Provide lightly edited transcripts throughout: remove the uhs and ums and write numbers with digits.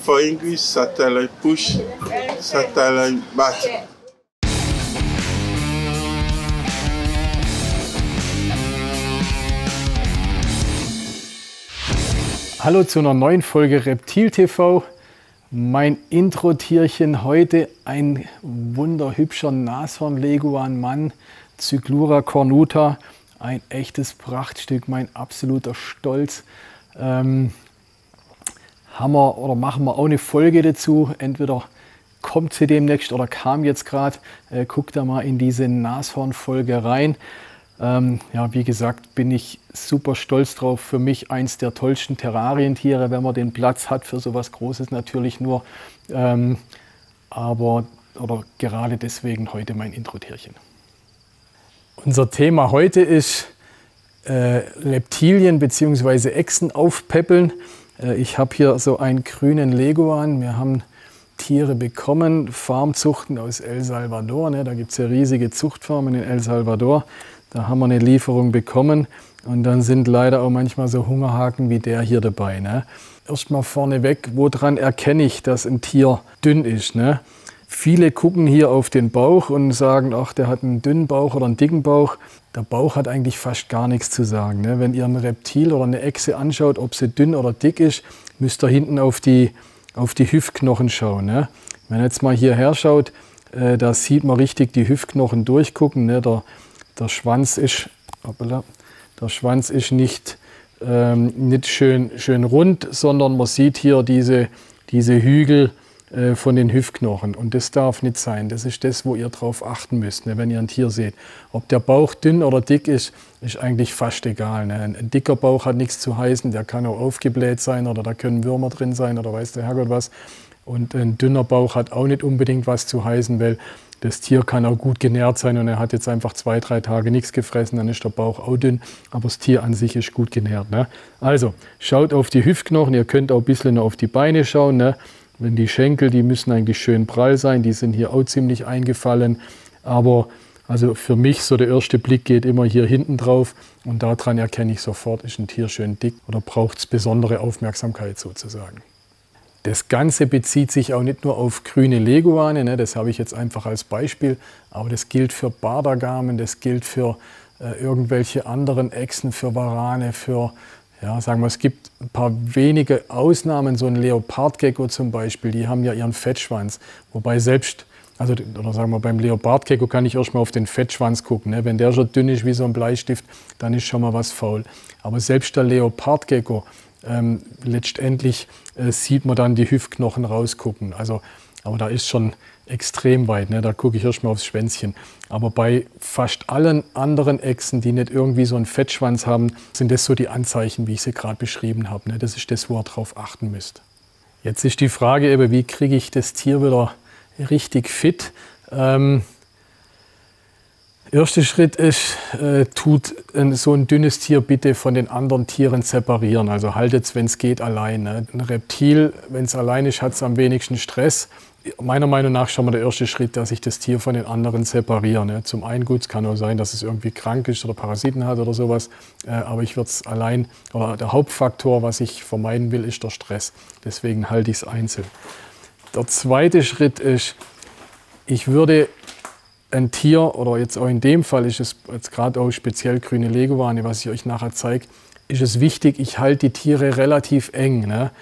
For English, satellite push, satellite bat. Hallo zu einer neuen Folge Reptil TV. Mein Intro-Tierchen heute ein wunderhübscher Nashorn-Leguan-Mann, Cyclura cornuta. Ein echtes Prachtstück, mein absoluter Stolz. Machen wir auch eine Folge dazu. Entweder kommt sie demnächst oder kam jetzt gerade. Guckt da mal in diese Nashorn-Folge rein. Ja, wie gesagt, bin ich super stolz drauf. Für mich eins der tollsten Terrarientiere, wenn man den Platz hat für sowas Großes natürlich nur. Aber gerade deswegen heute mein Intro-Tierchen. Unser Thema heute ist Reptilien bzw. Echsen aufpäppeln. Ich habe hier so einen grünen Leguan. Wir haben Tiere bekommen, Farmzuchten aus El Salvador. Ne? Da gibt es ja riesige Zuchtfarmen in El Salvador. Da haben wir eine Lieferung bekommen und dann sind leider auch manchmal so Hungerhaken wie der hier dabei. Ne? Erstmal vorneweg, woran erkenne ich, dass ein Tier dünn ist? Ne? Viele gucken hier auf den Bauch und sagen, ach, der hat einen dünnen Bauch oder einen dicken Bauch. Der Bauch hat eigentlich fast gar nichts zu sagen. Ne? Wenn ihr ein Reptil oder eine Echse anschaut, ob sie dünn oder dick ist, müsst ihr hinten auf die Hüftknochen schauen. Ne? Wenn ihr jetzt mal hierher schaut, da sieht man richtig die Hüftknochen durchgucken. Ne? Der Schwanz ist nicht schön rund, sondern man sieht hier diese Hügel von den Hüftknochen. Und das darf nicht sein. Das ist das, wo ihr drauf achten müsst, ne, wenn ihr ein Tier seht. Ob der Bauch dünn oder dick ist, ist eigentlich fast egal. Ne. Ein dicker Bauch hat nichts zu heißen. Der kann auch aufgebläht sein oder da können Würmer drin sein oder weiß der Herrgott was. Und ein dünner Bauch hat auch nicht unbedingt was zu heißen, weil das Tier kann auch gut genährt sein und er hat jetzt einfach 2-3 Tage nichts gefressen, dann ist der Bauch auch dünn, aber das Tier an sich ist gut genährt. Ne? Also schaut auf die Hüftknochen, ihr könnt auch ein bisschen auf die Beine schauen. Ne? Wenn die Schenkel, die müssen eigentlich schön prall sein, die sind hier auch ziemlich eingefallen. Aber also für mich so der erste Blick geht immer hier hinten drauf und daran erkenne ich sofort, ist ein Tier schön dick oder braucht es besondere Aufmerksamkeit sozusagen. Das Ganze bezieht sich auch nicht nur auf grüne Leguane, ne, das habe ich jetzt einfach als Beispiel, aber das gilt für Bardergamen, das gilt für irgendwelche anderen Echsen, für Warane, für, ja, sagen wir, es gibt ein paar wenige Ausnahmen, so ein Leopardgecko zum Beispiel, die haben ja ihren Fettschwanz, wobei selbst, oder sagen wir, beim Leopardgecko kann ich erstmal auf den Fettschwanz gucken, ne, wenn der schon dünn ist wie so ein Bleistift, dann ist schon mal was faul, aber selbst der Leopardgecko, letztendlich sieht man dann die Hüftknochen rausgucken. Also, aber da ist schon extrem weit, ne? Da gucke ich erstmal aufs Schwänzchen. Aber bei fast allen anderen Echsen, die nicht irgendwie so einen Fettschwanz haben, sind das so die Anzeichen, wie ich sie gerade beschrieben habe. Ne? Das ist das, wo ihr drauf achten müsst. Jetzt ist die Frage eben, wie kriege ich das Tier wieder richtig fit? Erster Schritt ist, tut so ein dünnes Tier bitte von den anderen Tieren separieren. Also haltet es, wenn es geht, allein. Ne? Ein Reptil, wenn es allein ist, hat es am wenigsten Stress. Meiner Meinung nach schon mal der erste Schritt, dass ich das Tier von den anderen separiere. Ne? Zum einen, gut, es kann auch sein, dass es irgendwie krank ist oder Parasiten hat oder sowas. Aber ich würde es allein, oder der Hauptfaktor, was ich vermeiden will, ist der Stress. Deswegen halte ich es einzeln. Der zweite Schritt ist, ich würde ein Tier, oder jetzt auch in dem Fall ist es jetzt gerade auch speziell grüne Leguane, was ich euch nachher zeige, ist es wichtig, ich halte die Tiere relativ eng. Ne?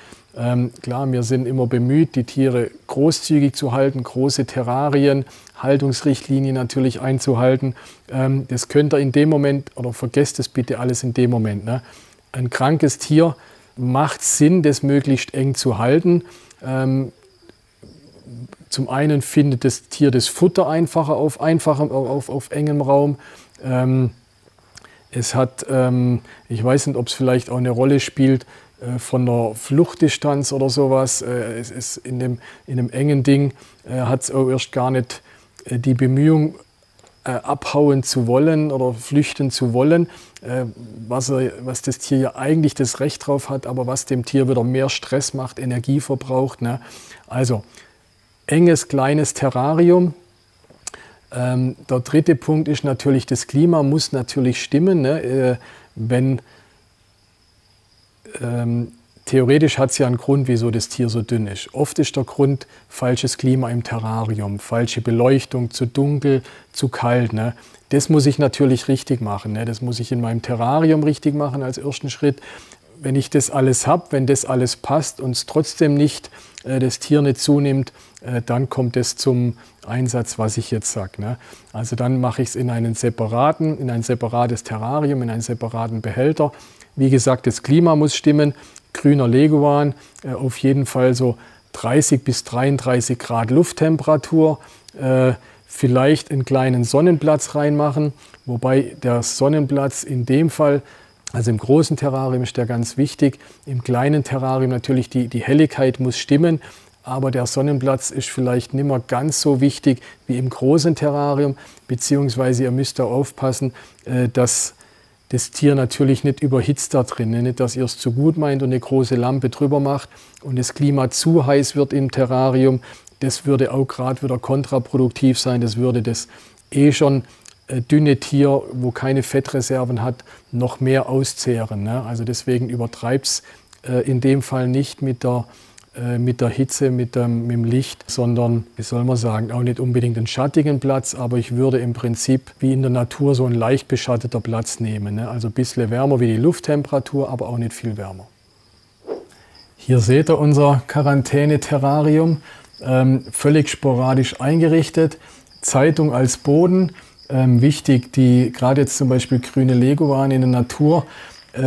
Klar, wir sind immer bemüht, die Tiere großzügig zu halten, große Terrarien, Haltungsrichtlinien natürlich einzuhalten. Das könnt ihr in dem Moment, oder vergesst es bitte alles in dem Moment. Ne? Ein krankes Tier macht Sinn, das möglichst eng zu halten. Zum einen findet das Tier das Futter einfacher auf engem Raum. Es hat, ich weiß nicht, ob es vielleicht auch eine Rolle spielt von der Fluchtdistanz oder sowas. Es ist in einem engen Ding, hat es auch erst gar nicht die Bemühung, abhauen zu wollen oder flüchten zu wollen, was das Tier ja eigentlich das Recht drauf hat, aber was dem Tier wieder mehr Stress macht, Energie verbraucht. Ne? Also enges, kleines Terrarium. Der dritte Punkt ist natürlich, das Klima muss natürlich stimmen. Ne? Wenn theoretisch hat es ja einen Grund, wieso das Tier so dünn ist. Oft ist der Grund falsches Klima im Terrarium, falsche Beleuchtung, zu dunkel, zu kalt. Ne? Das muss ich natürlich richtig machen. Ne? Das muss ich in meinem Terrarium richtig machen als ersten Schritt. Wenn ich das alles habe, wenn das alles passt und es trotzdem nicht, das Tier nicht zunimmt, dann kommt es zum Einsatz, was ich jetzt sage. Ne? Also dann mache ich es in ein separates Terrarium, in einen separaten Behälter. Wie gesagt, das Klima muss stimmen. Grüner Leguan, auf jeden Fall so 30 bis 33 Grad Lufttemperatur. Vielleicht einen kleinen Sonnenplatz reinmachen, wobei der Sonnenplatz in dem Fall, also im großen Terrarium ist der ganz wichtig, im kleinen Terrarium natürlich die Helligkeit muss stimmen, aber der Sonnenplatz ist vielleicht nicht mehr ganz so wichtig wie im großen Terrarium, beziehungsweise ihr müsst da aufpassen, dass das Tier natürlich nicht überhitzt da drin, nicht, dass ihr es zu gut meint und eine große Lampe drüber macht und das Klima zu heiß wird im Terrarium. Das würde auch gerade wieder kontraproduktiv sein. Das würde das schon dünne Tier, wo keine Fettreserven hat, noch mehr auszehren. Ne? Also deswegen übertreibt es in dem Fall nicht mit der Hitze, mit dem Licht, sondern, wie soll man sagen, auch nicht unbedingt einen schattigen Platz, aber ich würde im Prinzip wie in der Natur so einen leicht beschatteter Platz nehmen. Ne? Also ein bisschen wärmer wie die Lufttemperatur, aber auch nicht viel wärmer. Hier seht ihr unser Quarantäne-Terrarium, völlig sporadisch eingerichtet, Zeitung als Boden. Wichtig, die gerade jetzt zum Beispiel grüne Leguane in der Natur,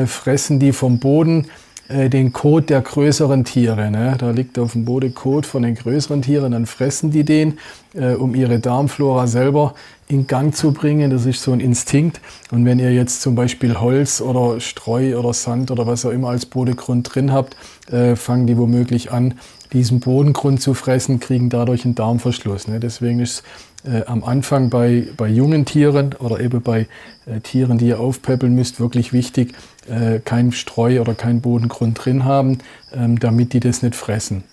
fressen die vom Boden den Kot der größeren Tiere. Ne? Da liegt auf dem Boden Kot von den größeren Tieren, dann fressen die den, um ihre Darmflora selber in Gang zu bringen. Das ist so ein Instinkt. Und wenn ihr jetzt zum Beispiel Holz oder Streu oder Sand oder was auch immer als Bodengrund drin habt, fangen die womöglich an, diesen Bodengrund zu fressen, kriegen dadurch einen Darmverschluss. Ne? Deswegen ist am Anfang bei jungen Tieren oder eben bei Tieren, die ihr aufpäppeln müsst, wirklich wichtig, kein Streu oder kein Bodengrund drin haben, damit die das nicht fressen.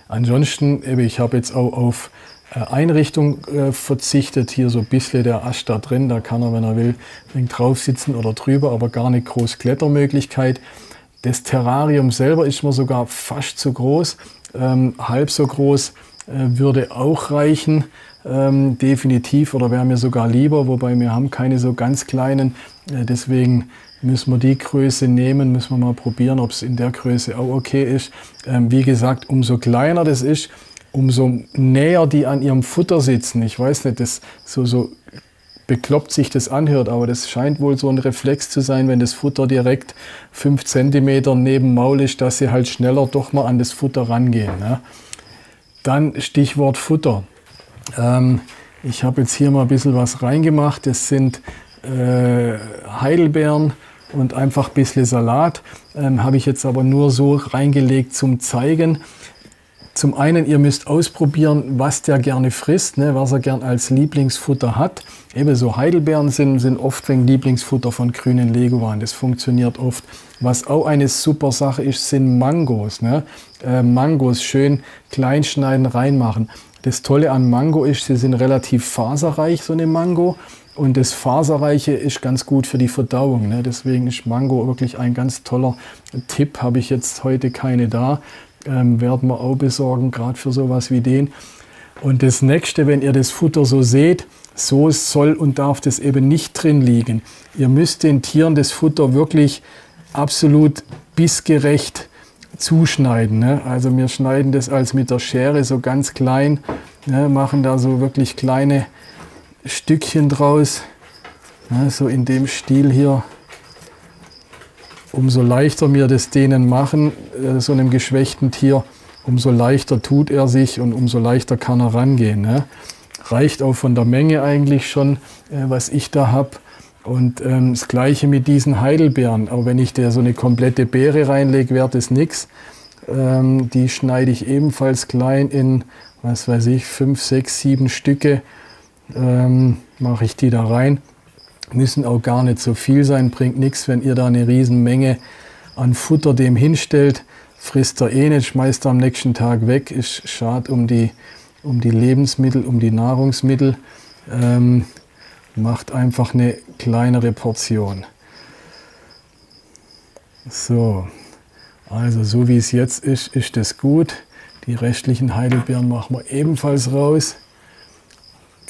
Ansonsten, ich habe jetzt auch auf Einrichtung verzichtet. Hier so ein bisschen der Ast da drin, da kann er, wenn er will, drauf sitzen oder drüber, aber gar nicht groß Klettermöglichkeit. Das Terrarium selber ist mir sogar fast zu groß, halb so groß würde auch reichen, definitiv, oder wäre mir sogar lieber, wobei wir haben keine so ganz kleinen, deswegen müssen wir die Größe nehmen, müssen wir mal probieren, ob es in der Größe auch okay ist. Wie gesagt, umso kleiner das ist, umso näher die an ihrem Futter sitzen. Ich weiß nicht, das so bekloppt sich das anhört, aber das scheint wohl so ein Reflex zu sein, wenn das Futter direkt 5 cm neben Maul ist, dass sie halt schneller doch mal an das Futter rangehen. Ne? Dann Stichwort Futter. Ich habe jetzt hier mal ein bisschen was reingemacht. Das sind Heidelbeeren und einfach ein bisschen Salat. Habe ich jetzt aber nur so reingelegt zum Zeigen. Zum einen, ihr müsst ausprobieren, was der gerne frisst, ne, was er gern als Lieblingsfutter hat. Eben so Heidelbeeren sind oft ein Lieblingsfutter von grünen Leguan. Das funktioniert oft. Was auch eine super Sache ist, sind Mangos. Ne? Mangos schön klein schneiden, reinmachen. Das Tolle an Mango ist, sie sind relativ faserreich, so eine Mango. Und das Faserreiche ist ganz gut für die Verdauung. Ne? Deswegen ist Mango wirklich ein ganz toller Tipp. Habe ich jetzt heute keine da. Werden wir auch besorgen, gerade für sowas wie den. Und das nächste, wenn ihr das Futter so seht, so soll und darf das eben nicht drin liegen. Ihr müsst den Tieren das Futter wirklich absolut bissgerecht zuschneiden. Ne? Also wir schneiden das als mit der Schere so ganz klein, ne? Machen da so wirklich kleine Stückchen draus, ne? So in dem Stil hier. Umso leichter wir das denen machen, so einem geschwächten Tier, umso leichter tut er sich und umso leichter kann er rangehen. Ne? Reicht auch von der Menge eigentlich schon, was ich da habe. Und das Gleiche mit diesen Heidelbeeren. Auch wenn ich da so eine komplette Beere reinlege, wäre das nichts. Die schneide ich ebenfalls klein in, was weiß ich, 5, 6, 7 Stücke. Mache ich die da rein. Müssen auch gar nicht so viel sein, bringt nichts, wenn ihr da eine riesen Menge an Futter dem hinstellt. Frisst er eh nicht, schmeißt er am nächsten Tag weg, ist schade um die Lebensmittel, um die Nahrungsmittel. Macht einfach eine kleinere Portion. So, Also so wie es jetzt ist, ist das gut. Die restlichen Heidelbeeren machen wir ebenfalls raus.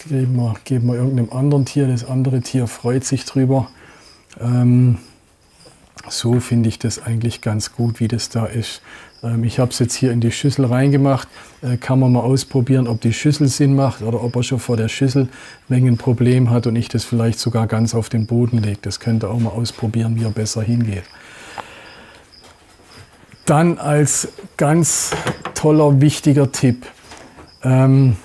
Geben wir irgendeinem anderen Tier. Das andere Tier freut sich drüber. So finde ich das eigentlich ganz gut, wie das da ist. Ich habe es jetzt hier in die Schüssel reingemacht. Kann man mal ausprobieren, ob die Schüssel Sinn macht oder ob er schon vor der Schüssel ein Problem hat und ich das vielleicht sogar ganz auf den Boden lege. Das könnt ihr auch mal ausprobieren, wie er besser hingeht. Dann als ganz toller, wichtiger Tipp. Wenn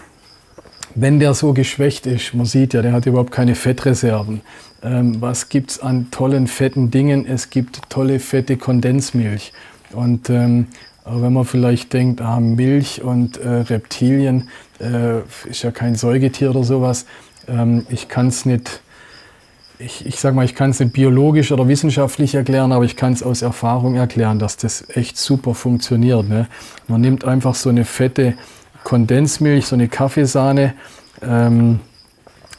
der so geschwächt ist, man sieht ja, der hat überhaupt keine Fettreserven. Was gibt es an tollen, fetten Dingen? Es gibt tolle, fette Kondensmilch. Und wenn man vielleicht denkt, Milch und Reptilien ist ja kein Säugetier oder sowas, ich kann es nicht, ich sag mal, ich kann es nicht biologisch oder wissenschaftlich erklären, aber ich kann es aus Erfahrung erklären, dass das echt super funktioniert. Ne? Man nimmt einfach so eine fette Kondensmilch, so eine Kaffeesahne,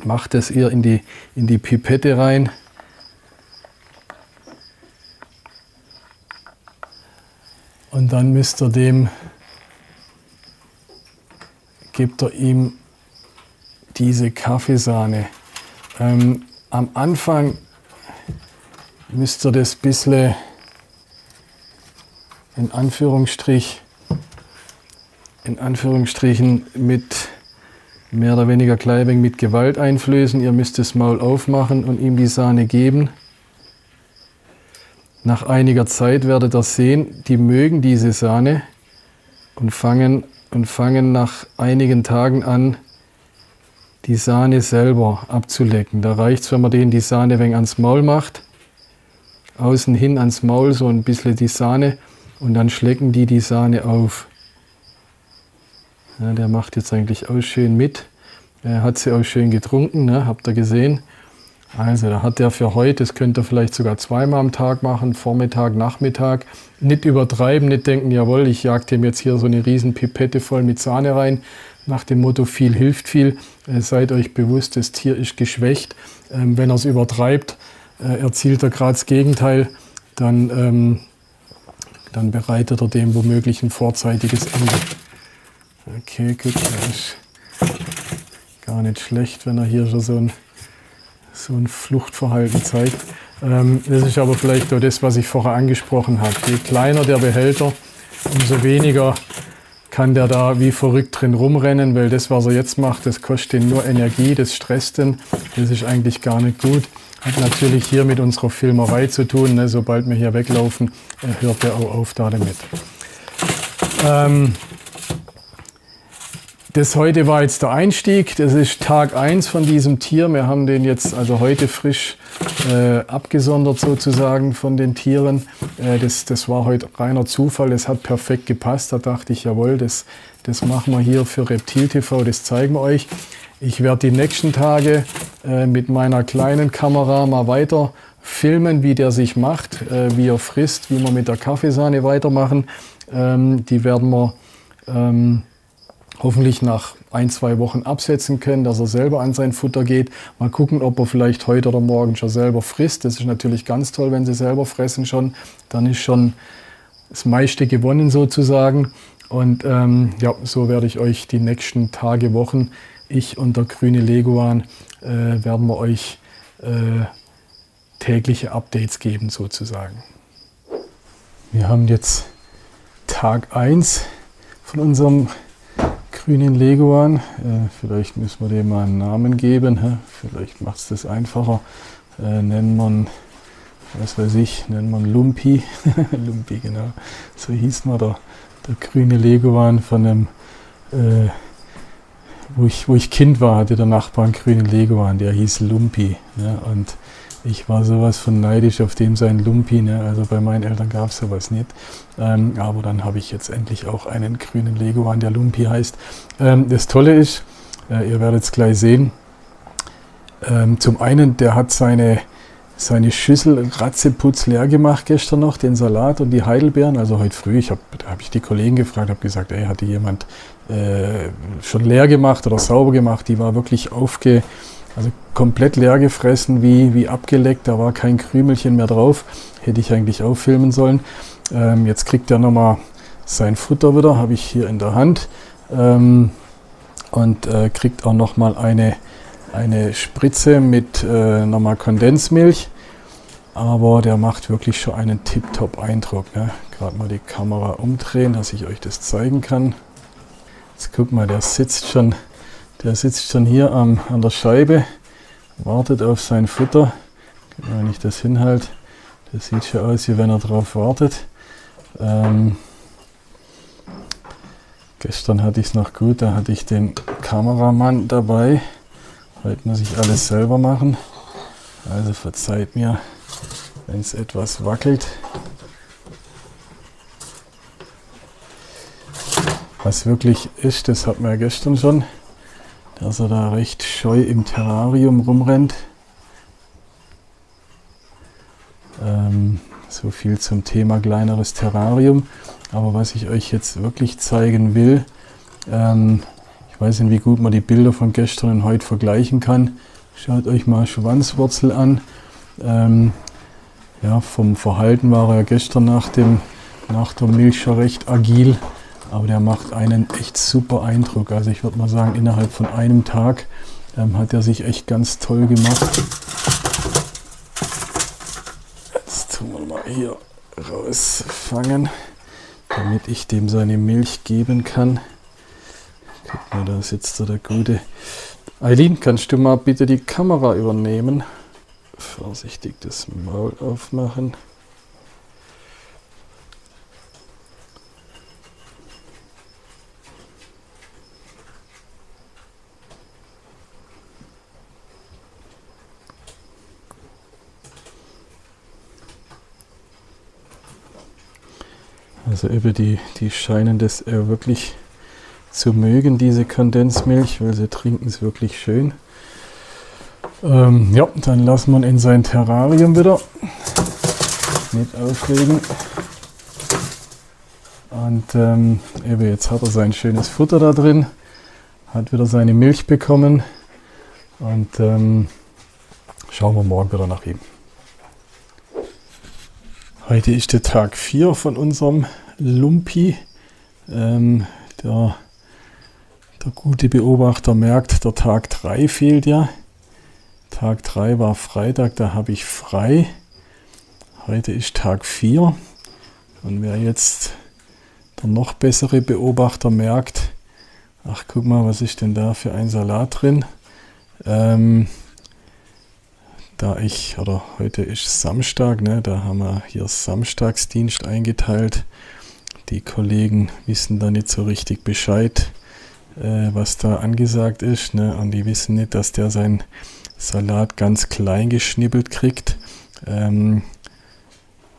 macht das ihr in die Pipette rein. Und dann gebt ihr ihm diese Kaffeesahne. Am Anfang müsst ihr das ein bisschen in Anführungsstrichen mit mehr oder weniger Kleibing mit Gewalt einflößen. Ihr müsst das Maul aufmachen und ihm die Sahne geben. Nach einiger Zeit werdet ihr sehen, die mögen diese Sahne und fangen nach einigen Tagen an, die Sahne selber abzulecken. Da reicht es, wenn man denen die Sahne ein wenig ans Maul macht, außen hin ans Maul so ein bisschen die Sahne und dann schlecken die Sahne auf. Ja, der macht jetzt eigentlich auch schön mit. Er hat sie auch schön getrunken, ne? Habt ihr gesehen. Also da hat er für heute, das könnt ihr vielleicht sogar zweimal am Tag machen, Vormittag, Nachmittag. Nicht übertreiben, nicht denken, jawohl, ich jag dem jetzt hier so eine riesen Pipette voll mit Sahne rein. Nach dem Motto, viel hilft viel. Seid euch bewusst, das Tier ist geschwächt. Wenn er es übertreibt, erzielt er gerade das Gegenteil, dann bereitet er dem womöglich ein vorzeitiges Ende. Okay, gut, das ist gar nicht schlecht, wenn er hier schon so ein Fluchtverhalten zeigt. Das ist aber vielleicht auch das, was ich vorher angesprochen habe. Je kleiner der Behälter, umso weniger kann der da wie verrückt drin rumrennen, weil das, was er jetzt macht, das kostet ihn nur Energie, das stresst ihn. Das ist eigentlich gar nicht gut. Hat natürlich hier mit unserer Filmerei zu tun. Ne? Sobald wir hier weglaufen, hört der auch auf da damit. Das heute war jetzt der Einstieg, das ist Tag 1 von diesem Tier. Wir haben den jetzt also heute frisch abgesondert sozusagen von den Tieren. Das war heute reiner Zufall, das hat perfekt gepasst. Da dachte ich, jawohl, das machen wir hier für Reptil TV, das zeigen wir euch. Ich werde die nächsten Tage mit meiner kleinen Kamera mal weiter filmen, wie der sich macht, wie er frisst, wie wir mit der Kaffeesahne weitermachen. Die werden wir hoffentlich nach 1-2 Wochen absetzen können, dass er selber an sein Futter geht. Mal gucken, ob er vielleicht heute oder morgen schon selber frisst. Das ist natürlich ganz toll, wenn sie selber fressen schon. Dann ist schon das meiste gewonnen sozusagen. Und ja, so werde ich euch die nächsten Tage, Wochen, ich und der grüne Leguan, werden wir euch tägliche Updates geben sozusagen. Wir haben jetzt Tag 1 von unserem grünen Leguan. Vielleicht müssen wir dem mal einen Namen geben. Vielleicht macht es das einfacher. Nennen wir, was weiß ich, nennen wir Lumpi. Lumpi, genau. So hieß man der grüne Leguan von einem, wo ich Kind war, hatte der Nachbar einen grünen Leguan, der hieß Lumpi. Ne? Und ich war sowas von neidisch auf dem sein Lumpi, ne? Also bei meinen Eltern gab es sowas nicht. Aber dann habe ich jetzt endlich auch einen grünen Leguan, der Lumpi heißt. Das Tolle ist, ihr werdet es gleich sehen, zum einen, der hat seine Schüssel ratzeputz leer gemacht gestern noch, den Salat und die Heidelbeeren. Also heute früh, da habe ich die Kollegen gefragt, habe gesagt, ey, hat die jemand schon leer gemacht oder sauber gemacht? Die war wirklich Also komplett leer gefressen, wie abgeleckt, da war kein Krümelchen mehr drauf. Hätte ich eigentlich auch filmen sollen. Jetzt kriegt er nochmal sein Futter wieder, habe ich hier in der Hand. Und kriegt auch nochmal eine Spritze mit nochmal Kondensmilch. Aber der macht wirklich schon einen Tip-Top-Eindruck. Ne? Gerade mal die Kamera umdrehen, dass ich euch das zeigen kann. Jetzt guck mal, der sitzt schon hier an der Scheibe, wartet auf sein Futter. Wenn ich das hinhalte, das sieht schon aus, wie wenn er drauf wartet. Gestern hatte ich es noch gut, da hatte ich den Kameramann dabei. Heute muss ich alles selber machen. Also verzeiht mir, wenn es etwas wackelt. Was wirklich ist, das hat man ja gestern schon, dass er da recht scheu im Terrarium rumrennt. So viel zum Thema kleineres Terrarium. Aber was ich euch jetzt wirklich zeigen will, ich weiß nicht, wie gut man die Bilder von gestern und heute vergleichen kann. Schaut euch mal Schwanzwurzel an. Ja, vom Verhalten war er gestern nach der Milch schon recht agil. Aber der macht einen echt super Eindruck. Also ich würde mal sagen, innerhalb von einem Tag hat er sich echt ganz toll gemacht. Jetzt tun wir mal hier rausfangen, damit ich dem seine Milch geben kann. Guck mal, da sitzt der gute. Eileen, kannst du mal bitte die Kamera übernehmen? Vorsichtig das Maul aufmachen. Also eben die scheinen das wirklich zu mögen, diese Kondensmilch, weil sie trinken es wirklich schön. Ja, dann lassen wir ihn in sein Terrarium wieder. Nicht aufregen. Und eben jetzt hat er sein schönes Futter da drin, hat wieder seine Milch bekommen und schauen wir morgen wieder nach ihm. Heute ist der Tag 4 von unserem Lumpi. Der gute Beobachter merkt, der Tag 3 fehlt ja. Tag 3 war Freitag, da habe ich frei. Heute ist Tag 4. Und wer jetzt der noch bessere Beobachter merkt, ach guck mal, was ist denn da für ein Salat drin? Heute ist Samstag, ne, da haben wir hier Samstagsdienst eingeteilt. Die Kollegen wissen da nicht so richtig Bescheid, was da angesagt ist, ne, und die wissen nicht, dass der seinen Salat ganz klein geschnippelt kriegt. Und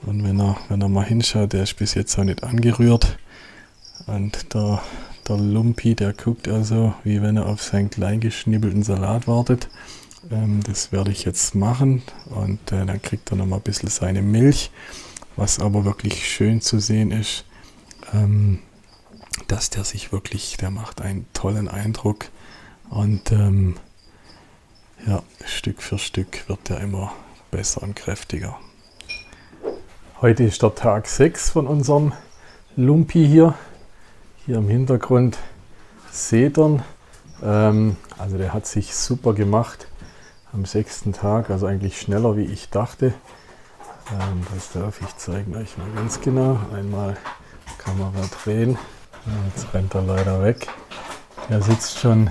wenn er mal hinschaut, der ist bis jetzt auch nicht angerührt. Und der Lumpi, der guckt also, wie wenn er auf seinen klein geschnippelten Salat wartet. Das werde ich jetzt machen und dann kriegt er noch mal ein bisschen seine Milch. Was aber wirklich schön zu sehen ist, dass der macht einen tollen Eindruck und ja, Stück für Stück wird der immer besser und kräftiger. Heute ist der Tag 6 von unserem Lumpi hier. Hier im Hintergrund seht ihr, also der hat sich super gemacht. Am 6. Tag, also eigentlich schneller wie ich dachte. Das darf ich zeigen euch mal ganz genau. Einmal Kamera drehen. Jetzt rennt er leider weg. Der sitzt schon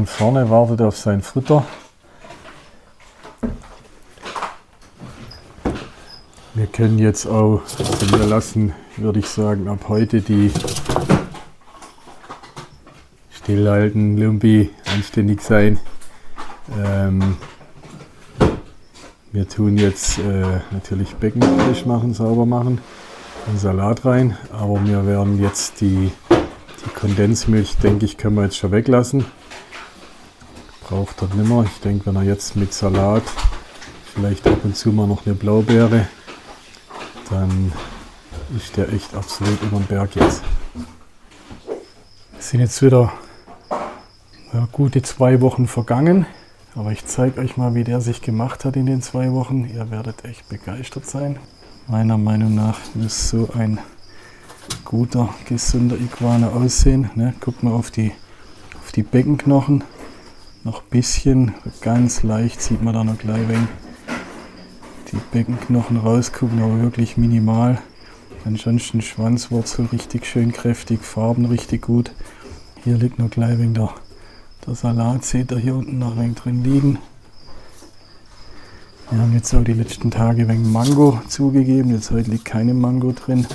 vorne, wartet auf sein Futter. Wir können jetzt auch, wir lassen, würde ich sagen, ab heute die stillhalten, Lumpi, anständig sein. Wir tun jetzt natürlich Becken frisch machen, sauber machen, einen Salat rein, aber wir werden jetzt die Kondensmilch, denke ich, können wir jetzt schon weglassen. Braucht er nimmer. Ich denke, wenn er jetzt mit Salat, vielleicht ab und zu mal noch eine Blaubeere, dann ist der echt absolut über den Berg jetzt. Es sind jetzt wieder gute 2 Wochen vergangen. Aber ich zeige euch mal, wie der sich gemacht hat in den 2 Wochen. Ihr werdet echt begeistert sein. Meiner Meinung nach muss so ein guter, gesunder Iguana aussehen. Ne? Guckt mal auf die Beckenknochen. Noch ein bisschen, ganz leicht sieht man da noch gleich weg. Die Beckenknochen rausgucken, aber wirklich minimal. Ansonsten Schwanzwurzel richtig schön kräftig, Farben richtig gut. Hier liegt noch gleich wegen der Salat, seht ihr hier unten noch ein wenig drin liegen. Wir haben jetzt auch die letzten Tage wegen Mango zugegeben. Jetzt heute liegt keine Mango drin.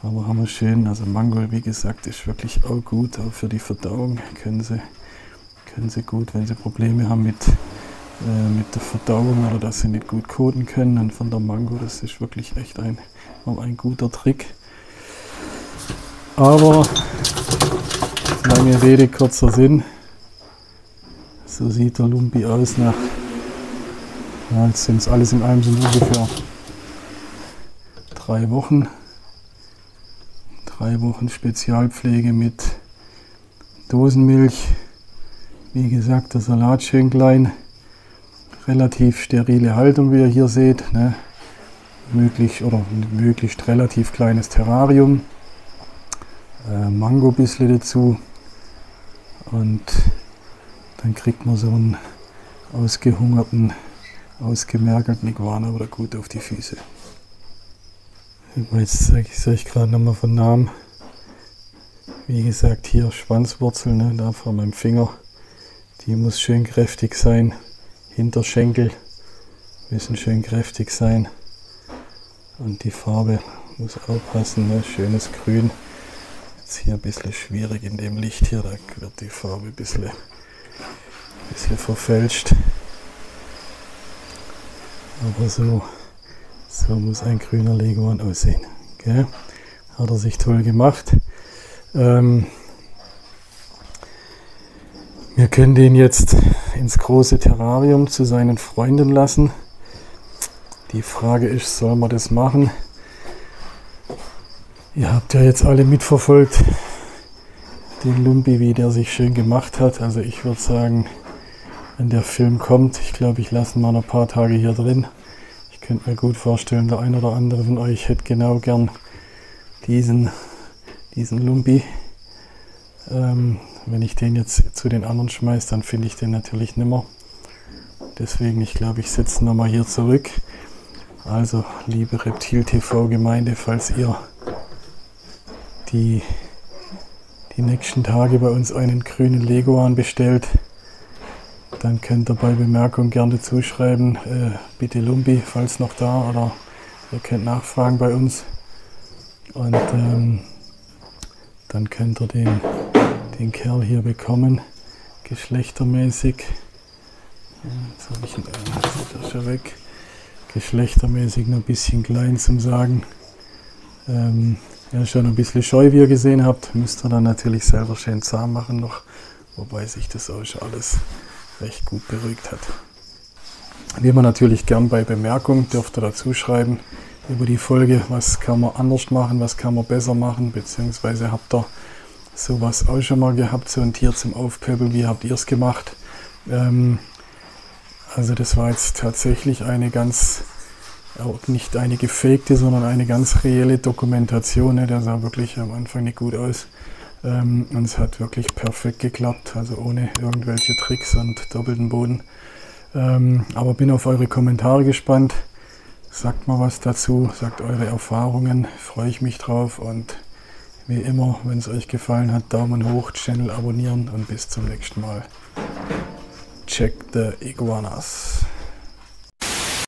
Aber haben wir schön, also Mango, wie gesagt, ist wirklich auch gut, auch für die Verdauung. Können sie gut, wenn sie Probleme haben mit der Verdauung oder dass sie nicht gut koten können. Und von der Mango, das ist wirklich echt ein guter Trick. Aber lange Rede, kurzer Sinn. So sieht der Lumpi aus nach, ja, jetzt sind es alles in allem sind ungefähr 3 Wochen. 3 Wochen Spezialpflege mit Dosenmilch. Wie gesagt, der Salat schön klein. Relativ sterile Haltung, wie ihr hier seht. Ne? Möglichst relativ kleines Terrarium. Mango ein bisschen dazu. Und dann kriegt man so einen ausgehungerten, ausgemergelten Iguana oder gut auf die Füße. Jetzt zeige ich es euch gerade nochmal von Namen. Wie gesagt, hier Schwanzwurzel, ne, da vor meinem Finger. Die muss schön kräftig sein. Hinterschenkel müssen schön kräftig sein. Und die Farbe muss auch passen, ne, schönes Grün. Jetzt hier ein bisschen schwierig in dem Licht hier, da wird die Farbe ein bisschen verfälscht. Aber so muss ein grüner Leguan aussehen. Okay? Hat er sich toll gemacht. Wir können den jetzt ins große Terrarium zu seinen Freunden lassen. Die Frage ist, soll man das machen? Ihr habt ja jetzt alle mitverfolgt, den Lumpi, wie der sich schön gemacht hat. Also ich würde sagen, wenn der Film kommt, ich glaube, ich lasse ihn mal ein paar Tage hier drin. Ich könnte mir gut vorstellen, der ein oder andere von euch hätte genau gern diesen Lumpi. Wenn ich den jetzt zu den anderen schmeiße, dann finde ich den natürlich nimmer. Deswegen, ich glaube, ich setze ihn nochmal hier zurück. Also, liebe Reptil-TV-Gemeinde, falls ihr die nächsten Tage bei uns einen grünen Leguan bestellt, dann könnt ihr bei Bemerkung gerne dazu schreiben, bitte Lumpi, falls noch da, oder ihr könnt nachfragen bei uns. Und dann könnt ihr den Kerl hier bekommen, geschlechtermäßig. Jetzt habe ich ihn schon weg. Geschlechtermäßig noch ein bisschen klein zum Sagen. Ja, schon ein bisschen scheu, wie ihr gesehen habt. Müsst ihr dann natürlich selber schön zahm machen noch, wobei sich das auch schon alles recht gut beruhigt hat. Wie man natürlich gern bei Bemerkung, dürft ihr dazu schreiben über die Folge, was kann man anders machen, was kann man besser machen, beziehungsweise habt ihr sowas auch schon mal gehabt, so ein Tier zum Aufpäppeln, wie habt ihr es gemacht? Also das war jetzt tatsächlich eine ganz, nicht eine gefakte, sondern eine ganz reelle Dokumentation. Ne? Der sah wirklich am Anfang nicht gut aus. Und es hat wirklich perfekt geklappt, also ohne irgendwelche Tricks und doppelten Boden. Aber bin auf eure Kommentare gespannt. Sagt mal was dazu, sagt eure Erfahrungen, freue ich mich drauf. Und wie immer, wenn es euch gefallen hat, Daumen hoch, Channel abonnieren und bis zum nächsten Mal. Check the Iguanas.